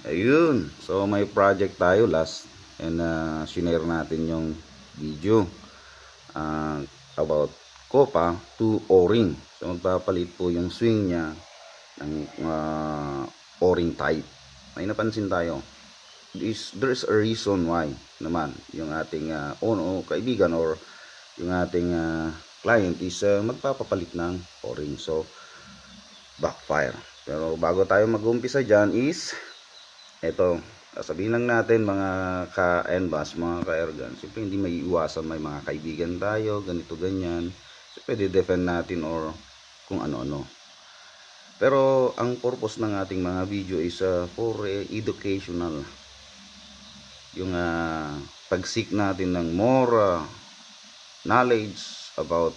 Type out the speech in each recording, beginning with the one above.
Ayun. So may project tayo last and shinare natin yung video about Copa to O-ring. So magpapalit po yung swing niya ng O-ring type. May napansin tayo. There's a reason why naman yung ating kaibigan or yung ating client is magpapapalit ng O-ring. So backfire. Pero bago tayo mag-umpisa dyan is eto, sabihin lang natin mga ka-NBAS, mga ka-Airgun, siyempre hindi may iwasan, may mga kaibigan tayo, ganito ganyan, so pwede defend natin or kung ano-ano. Pero ang purpose ng ating mga video is for educational, yung pag-seek natin ng more knowledge about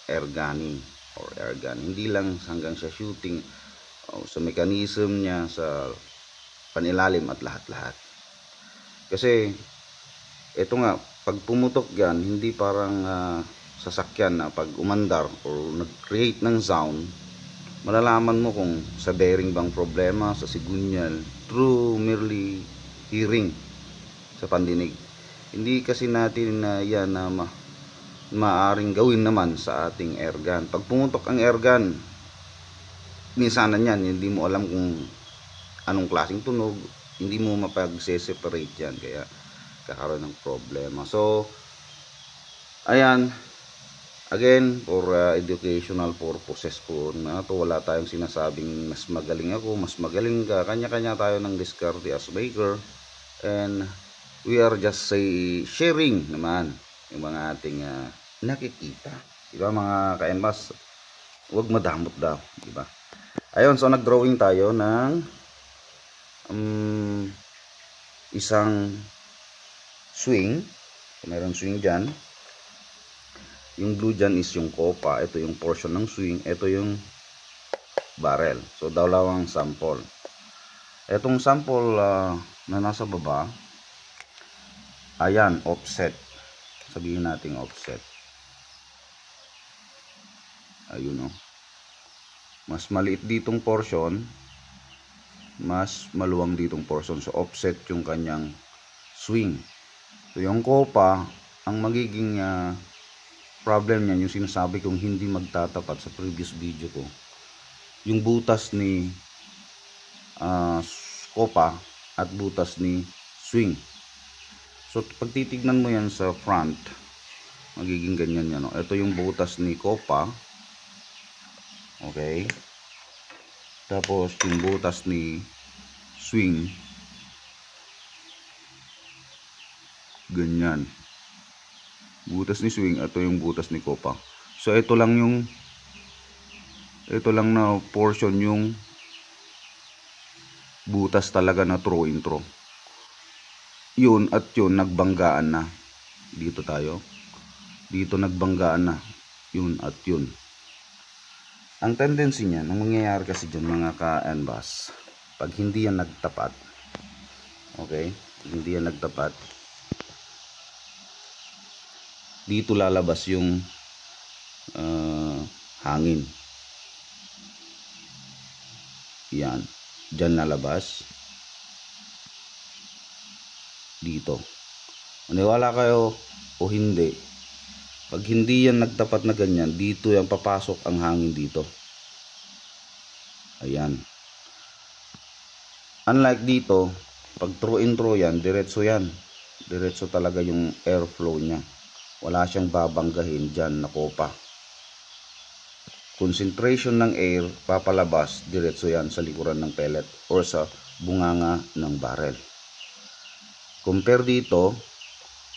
airgunning or airgun, hindi lang hanggang sa shooting, sa mechanism niya, sa panilalim at lahat-lahat. Kasi ito nga, pag pumutok yan, hindi parang sasakyan na pag umandar or nag-create ng sound, malalaman mo kung sa bearing bang problema, sa sigunyal, through merely hearing, sa pandinig. Hindi kasi natin yan na maaring gawin naman sa ating airgun. Pag pumutok ang airgun, minsanan yan, hindi mo alam kung anong klaseng tunog, hindi mo mapag-separate yan, kaya kakaroon ng problema. So ayan, again, for educational purposes po na to, wala tayong sinasabing mas magaling ako, mas magaling ka, kanya-kanya tayo ng diskarte as maker, and we are just sharing naman yung mga ating nakikita, diba mga ka-NBAS? Huwag madamot daw, diba? Ayun, so nag-drawing tayo ng isang swing. So, mayroon swing dyan. Yung blue dyan is yung Copa. Ito yung portion ng swing. Ito yung barrel. So dalawang sample. Etong sample na nasa baba, ayan, offset. Sabihin natin offset. Ayun o. Mas maliit ditong portion, mas maluwang ditong portion. So offset yung kanyang swing. So yung Copa, ang magiging problem niya, yung sinasabi kong hindi magtatapat sa previous video ko, yung butas ni Copa at butas ni swing. So pag titignan mo yan sa front, magiging ganyan yan, no? Ito yung butas ni Copa, okay, tapos yung butas ni swing, ganyan. Butas ni swing, ito yung butas ni Copa. So ito lang na portion yung butas talaga na throw in throw. Yun at yun nagbanggaan na. Dito tayo. Dito nagbanggaan na. Yun at yun. Ang tendency niya, ang mangyayari kasi dyan mga ka-NBAS, pag hindi yan nagtapat, okay, hindi yan nagtapat, dito lalabas yung hangin. Yan, dyan lalabas, dito. Maniwala kayo o hindi, pag hindi yan nagtapat na ganyan, dito yan papasok ang hangin dito. Ayan. Unlike dito, pag throw in throw yan, diretso yan. Diretso talaga yung airflow niya. Wala siyang babanggahin dyan na Copa. Concentration ng air, papalabas, diretso yan sa likuran ng pellet or sa bunganga ng barrel. Compare dito,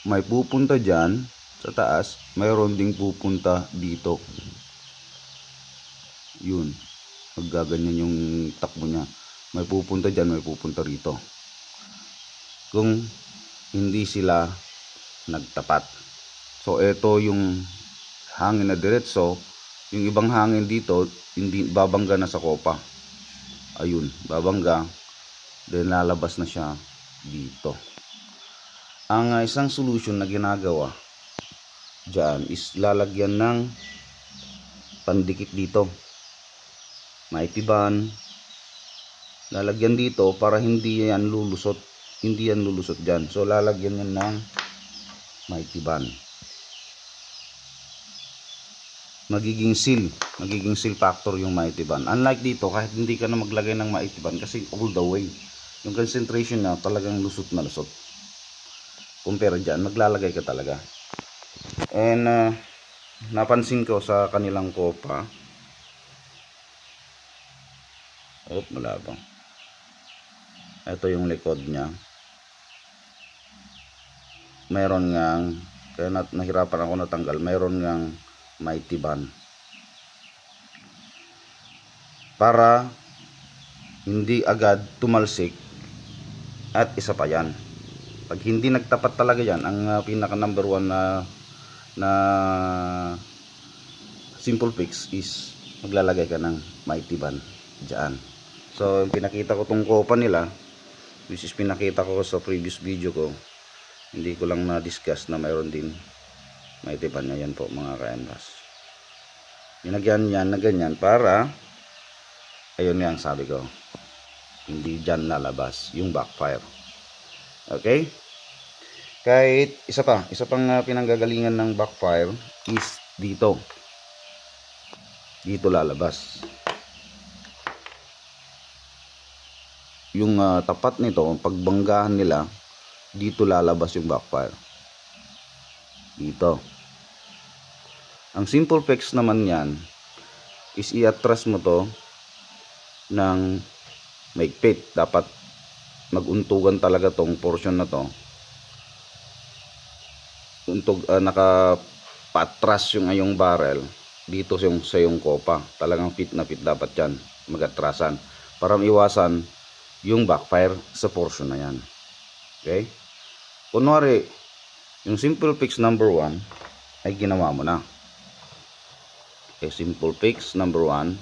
may pupunta dyan sa taas, mayroon ding pupunta dito. Yun, maggaganyan yung takbo niya. May pupunta dyan, may pupunta rito. Kung hindi sila nagtapat. So ito yung hangin na diretso, yung ibang hangin dito hindi babangga na sa Copa. Ayun, babangga, then lalabas na siya dito. Ang isang solution na ginagawa dyan is lalagyan ng pandikit dito. Maitiban lalagyan dito para hindi yan lulusot, dyan. So lalagyan yan ng mighty band. Magiging seal factor yung mighty band. Unlike dito, kahit hindi ka na maglagay ng mighty band kasi all the way yung concentration na talagang lusot na lusot. Compare dyan, maglalagay ka talaga. And napansin ko sa kanilang kopa, malabang. Ito yung likod niya. Mayroon ngang, kaya nahirapan ako natanggal, mayroon ngang mighty band. Para hindi agad tumalsik. At isa pa yan. Pag hindi nagtapat talaga yan, ang pinaka number 1 na simple fix is maglalagay ka ng mighty band dyan. So pinakita ko tong kopa nila, which is pinakita ko sa previous video ko. Hindi ko lang na-discuss na mayroon din mighty band. Ayan po mga ka-MRAS. Linagyan yan na ganyan para, ayun nga ang sabi ko, hindi dyan lalabas yung backfire. Okay? Kahit isa pang pinanggagalingan ng backfire is dito. Dito lalabas. Yung tapat nito, pagbanggahan nila, dito lalabas yung backfire. Dito. Ang simple fix naman yan is i-atras mo to ng maigpit. Dapat maguntugan talaga tong portion na to. Nakapatras yung ayong barrel dito sa yung kopa. Talagang fit na fit dapat yan magatrasan para maiwasan yung backfire sa portion na yan. Okay? Kunwari yung simple fix number 1 ay ginawa mo na. Okay, simple fix number 1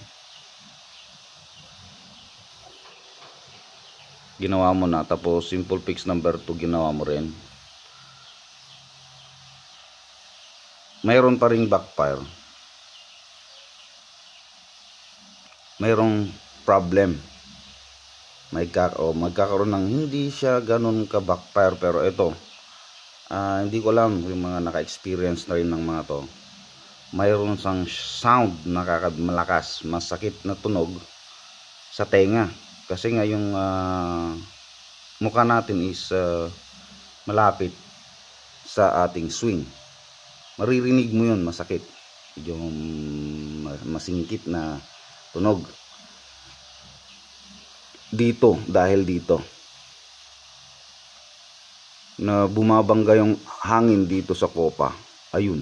ginawa mo na, tapos simple fix number 2 ginawa mo rin. Mayroon pa ring backfire, mayroong problem, magkakaroon ng hindi siya ganun ka backfire. Pero ito, hindi ko alam yung mga naka-experience na rin ng mga to, mayroon sang sound malakas, masakit na tunog sa tenga. Kasi nga yung mukha natin is malapit sa ating swing. Maririnig mo yun, masakit. Yung masingkit na tunog. Dito, dahil dito na bumabangga yung hangin dito sa kopa. Ayun.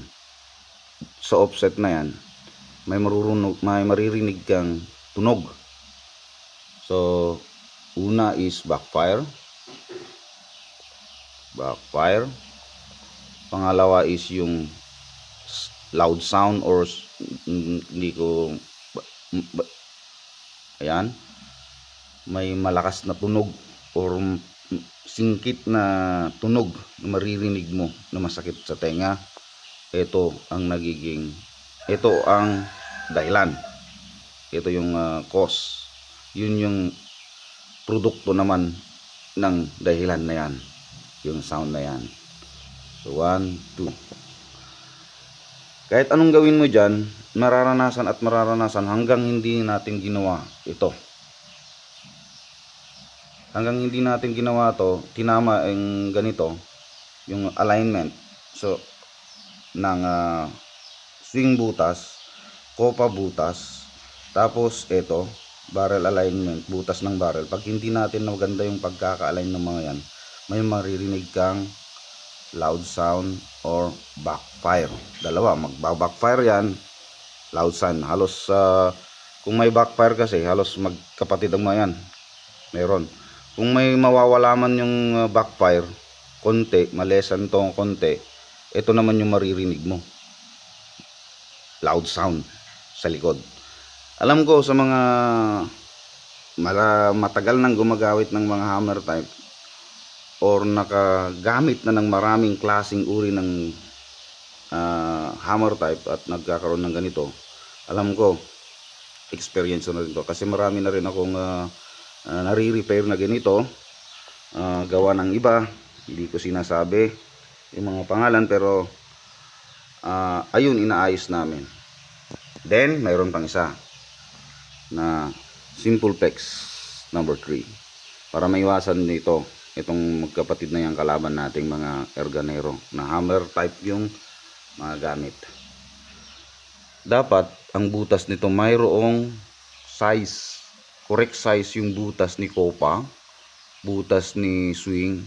Sa offset na yan, may maririnig kang tunog. So, una is backfire. Pangalawa is yung loud sound or hindi ko ayan, may malakas na tunog or singkit na tunog na maririnig mo na masakit sa tenga. Ito ang dahilan. Ito yung cause. Yun yung produkto naman ng dahilan na yan, yung sound na yan. So 1, 2. Kahit anong gawin mo dyan, mararanasan hanggang hindi natin ginawa ito. Hanggang hindi natin ginawa to, tinama yung ganito, yung alignment ng swing butas, kopa butas, tapos ito barrel alignment, butas ng barrel. Pag hindi natin maganda yung pagkaka-align ng mga yan, may maririnig kang loud sound or backfire. Dalawa, magba-backfire yan, loud sound. Halos kung may backfire kasi halos magkapatid ang mga yan. Meron. Kung may mawawala man yung backfire, konti, malesan to konti, ito naman yung maririnig mo, loud sound sa likod. Alam ko sa mga matagal nang gumagawit ng mga hammer type or nakagamit na ng maraming klaseng uri ng hammer type at nagkakaroon ng ganito, alam ko experience na rin to kasi marami na rin akong nare-repair na ganito. Gawa ng iba, hindi ko sinasabi yung mga pangalan, pero ayun, inaayos namin. Then mayroon pang isa na simple pex number 3 para maiwasan nito itong magkapatid na yung kalaban nating mga erganero na hammer type yung mga gamit. Dapat ang butas nito mayroong size, correct size yung butas ni Copa, butas ni swing,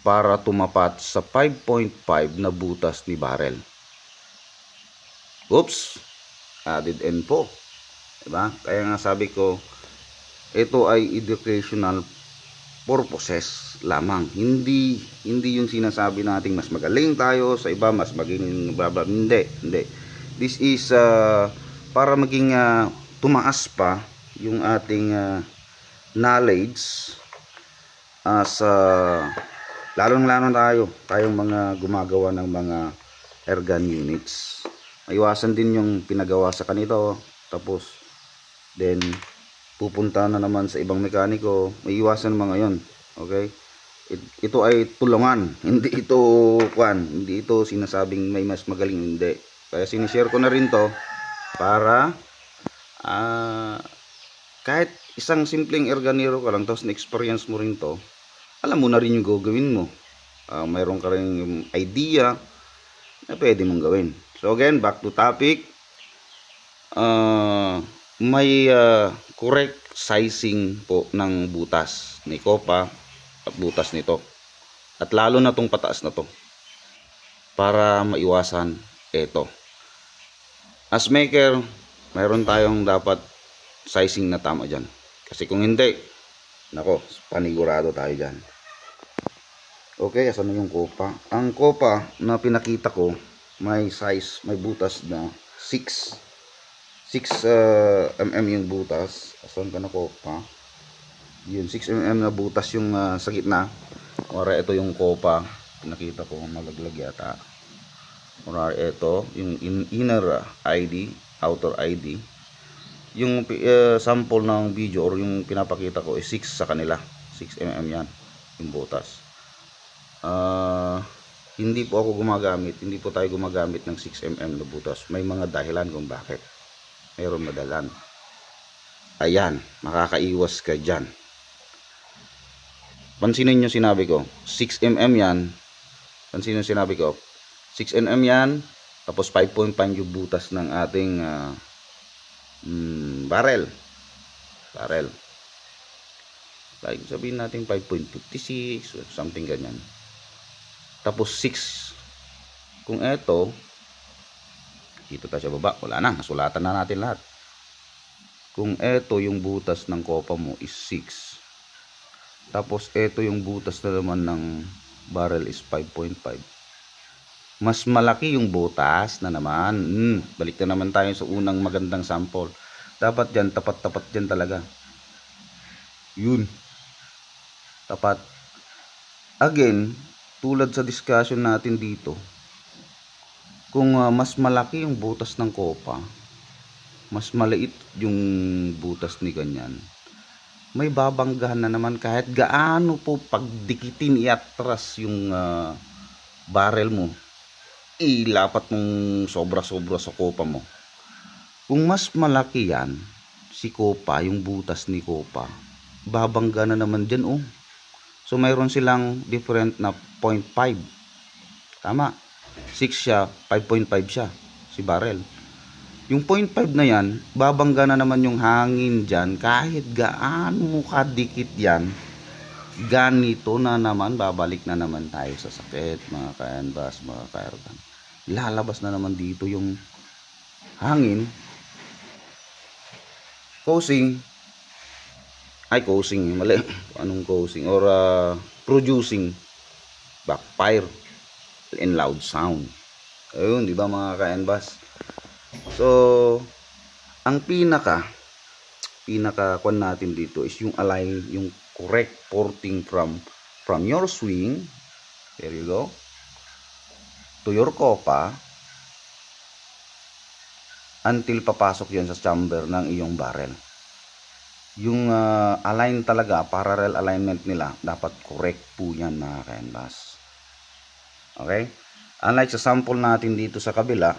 para tumapat sa 5.5 na butas ni barrel. Oops, added info, diba? Kaya nga sabi ko, ito ay educational purposes lamang, hindi yung sinasabi nating mas magaling tayo sa iba, mas maging blah blah. Hindi. This is para maging tumaas pa yung ating knowledge sa lalong-lalo tayong mga gumagawa ng mga ergan units. Maiwasan din yung pinagawa sa kanito, tapos then pupunta na naman sa ibang mekaniko. Maiwasan mga yon. Okay? Ito ay tulungan, hindi ito sinasabing may mas magaling, hindi. Kaya sinishare ko na rin to para kahit isang simpleng erganero ka lang tapos na-experience mo rin to, alam mo na rin yung gagawin mo. Mayroon ka rin idea na pwede mong gawin. So again, back to topic. May correct sizing po ng butas ni Copa at butas nito, at lalo na tong pataas na to, para maiwasan ito. As maker, mayroon tayong dapat sizing na tama dyan, kasi kung hindi, nako, panigurado tayo dyan. Okay, asan na yung Copa? Ang Copa na pinakita ko, may size, may butas na 6 mm yung butas. Asan ka na Copa? Yun, 6 mm na butas yung sa gitna. Ora ito yung Copa, pinakita ko, malaglag yata. Ora ito yung inner ID, outer ID. Yung sample ng video or yung pinapakita ko is 6 sa kanila, 6 mm yan yung butas. Hindi po tayo gumagamit ng 6 mm na butas. May mga dahilan kung bakit. Mayroon madalan. Ayan, makakaiwas ka dyan. Pansinin nyo sinabi ko, 6 mm yan. Pansinin nyo sinabi ko, 6 mm yan. Tapos 5.5 yung butas ng ating barrel. Like sabihin natin 5.56 something ganyan. Tapos 6. Kung eto, dito tayo sa baba, wala na, nasulatan na natin lahat. Kung eto yung butas ng Copa mo is 6, tapos eto yung butas na naman ng barrel is 5.5, mas malaki yung butas na naman. Balik na naman tayo sa unang magandang sample. Dapat dyan, tapat-tapat dyan talaga. Yun, tapat. Again, tulad sa discussion natin dito, kung mas malaki yung butas ng Copa, mas maliit yung butas ni ganyan, may babanggahan na naman kahit gaano po pagdikitin, iatras yung barrel mo, ilapat mong sobra-sobra sa Copa mo. Kung mas malaki yan, si Copa, yung butas ni Copa, babangga na naman dyan, oh. So mayroon silang different na 0.5. Tama. 6 siya, 5.5 siya si barrel. Yung 0.5 na yan, babangga na naman yung hangin dyan. Kahit gaano mo kadikit yan, ganito na naman, babalik na naman tayo sa sakit, mga ka-enbas, mga ka-ergan. Lalabas na naman dito yung hangin, causing, mali, anong causing, or producing backfire and loud sound. Ayun, di ba mga ka-enbas? So, ang pinaka kwan natin dito is yung align, yung correct porting from your swing, there you go, to your Copa, until papasok yan sa chamber ng iyong barrel. yung align talaga, parallel alignment nila, dapat correct po yan mga ka-NBAS. Okay? Unlike sa sample natin dito sa kabila,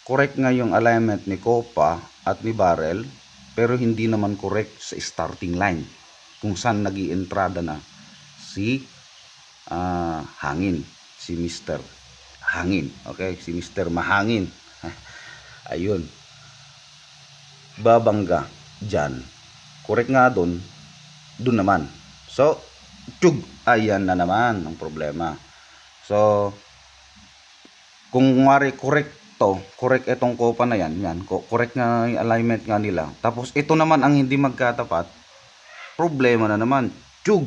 correct nga yung alignment ni Copa at ni barrel, pero hindi naman correct sa starting line kung saan nag-ientrada na si hangin, si Mr. Hangin. Okay? Si Mr. Mahangin. Ayun. Babangga dyan. Correct nga dun naman. So, tiyug, ayan na naman ang problema. So, kung correct itong Copa na yan, correct nga yung alignment nga nila. Tapos, ito naman ang hindi magkatapat, problema na naman. Tiyug,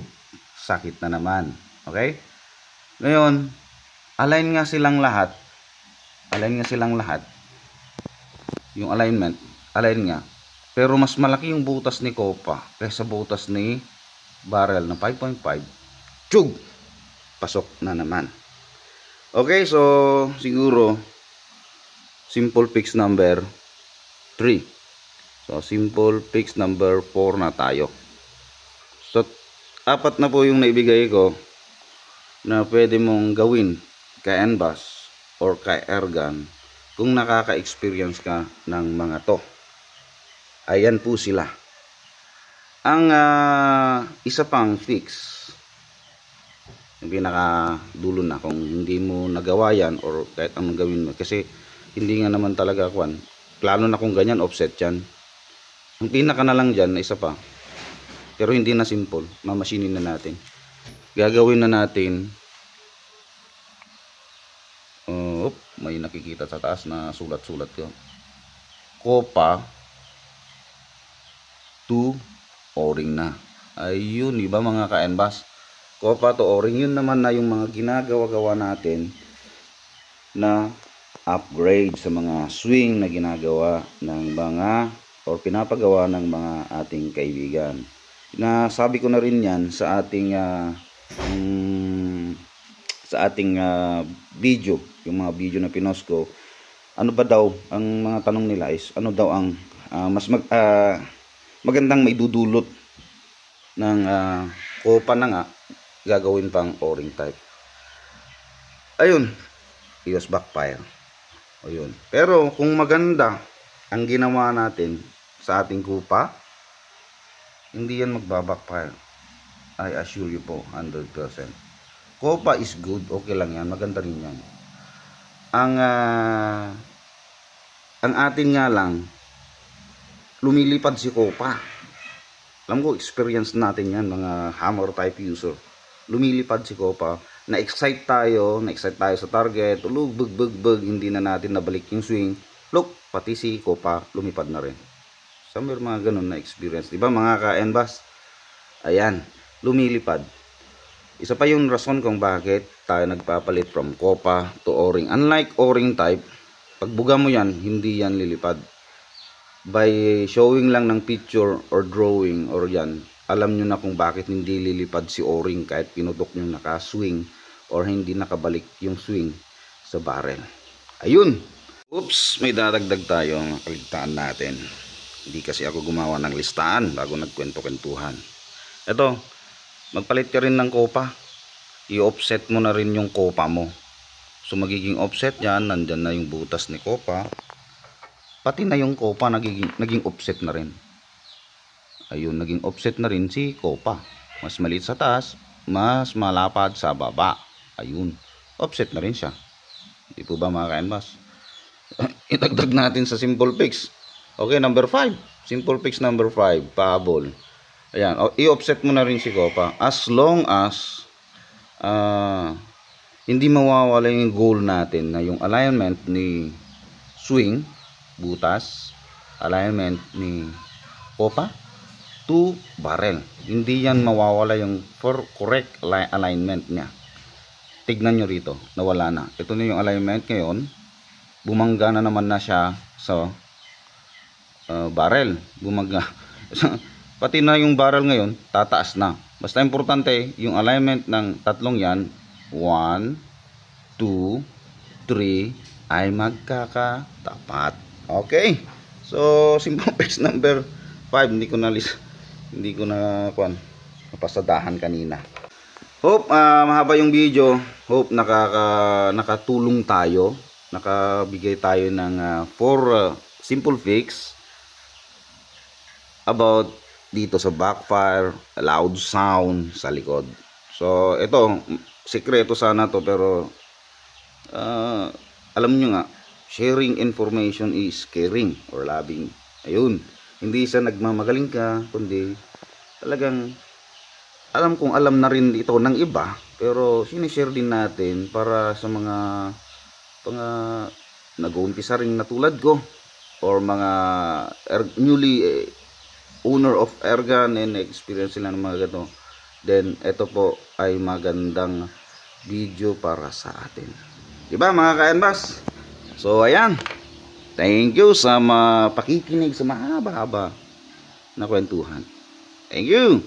sakit na naman. Okay? Ngayon, align nga silang lahat. Yung alignment, align nga. Pero mas malaki yung butas ni Copa kaysa butas ni barrel na 5.5. Tiyug, pasok na naman. Okay, so siguro simple fix number 3. So simple fix number 4 na tayo. So 4 na po yung naibigay ko na pwede mong gawin kay NBAS or kay Airgun kung nakaka-experience ka ng mga to. Ayan po sila. Ang isa pang fix, yung pinakadulo na, kung hindi mo nagawa yan or kahit anong gawin mo, kasi hindi nga naman talaga plano na kung ganyan, offset yan. Ang pinaka na lang dyan, isa pa, pero hindi na simple, mamashinin na natin. Gagawin na natin, may nakikita sa taas na sulat-sulat ko. Copa to O-ring na. Ayun, iba mga ka-NBAS. Copa to O-ring, yun naman na yung mga ginagawa-gawa natin na upgrade sa mga swing na ginagawa ng mga or pinapagawa ng mga ating kaibigan. Nasabi ko na rin yan sa ating video, yung mga video na pinost ko. Ano ba daw ang mga tanong nila is ano daw ang mas magandang maidudulot ng Copa na nga gagawin pang O-ring type. Ayun, EOS backfire. Ayun. Pero kung maganda ang ginawa natin sa ating Copa, hindi yan magbabackfire. I assure you po, 100%. Copa is good, okay lang yan, maganda rin yan. Ang atin nga lang, lumilipad si Copa. Alam ko, experience natin yan, mga hammer type user. Lumilipad si Copa, na-excite tayo sa target, bug, hindi na natin nabalik yung swing. Look, pati si Copa lumipad na rin. So, may mga ganun na experience. Diba mga ka-NBAS? Ayan, lumilipad. Isa pa yung rason kung bakit tayo nagpapalit from Copa to O-ring. Unlike O-ring type, pagbuga mo yan, hindi yan lilipad. By showing lang ng picture or drawing or yan, alam nyo na kung bakit hindi lilipad si O-ring kahit pinutok nyo naka-swing or hindi nakabalik yung swing sa barrel. Ayun! Oops! May dadagdag tayo ang kaligtaan natin. Hindi kasi ako gumawa ng listahan bago nagkwento-kwentuhan. Ito, magpalit ka rin ng Copa. I-offset mo na rin yung Copa mo. So magiging offset yan, nandyan na yung butas ni Copa. Pati na yung Copa naging offset na rin. Ayun, naging offset na rin si Copa. Mas maliit sa taas, mas malapad sa baba. Ayun, offset na rin siya. Hindi po ba mga ka-NBAS? Itagdag natin sa simple fix. Okay, number 5. Simple fix number 5, pahabol. Ayan, i-offset mo na rin si Copa. As long as hindi mawawala yung goal natin na yung alignment ni swing, butas, alignment ni Copa to barrel. Hindi yan mawawala yung correct alignment niya. Tignan nyo rito, nawala na. Ito na yung alignment ngayon. Bumangga na naman na siya sa barrel. Bumangga. Pati na yung barrel ngayon, tataas na. Basta importante, yung alignment ng tatlong yan, 1, 2, 3, ay magkakatapat. Okay? So, simple fix number 5, hindi ko na Hindi ko na napasadahan kanina. Hope mahaba yung video. Hope nakatulong tayo. Nakabigay tayo ng 4 simple fix about dito sa backfire, loud sound sa likod. So ito, sikreto sana to, pero alam nyo nga, sharing information is caring or loving. Ayun, hindi siya nagmamagaling ka, kundi talagang alam na rin ito ng iba, pero sinishare din natin para sa mga nag-uumpisa rin na tulad ko, or mga newly owner of airgun and experience sila ng mga gato. Then ito po ay magandang video para sa atin, diba mga ka-NBAS? So ayan, thank you sa pakikinig sa mahaba-haba na kwentuhan. Thank you.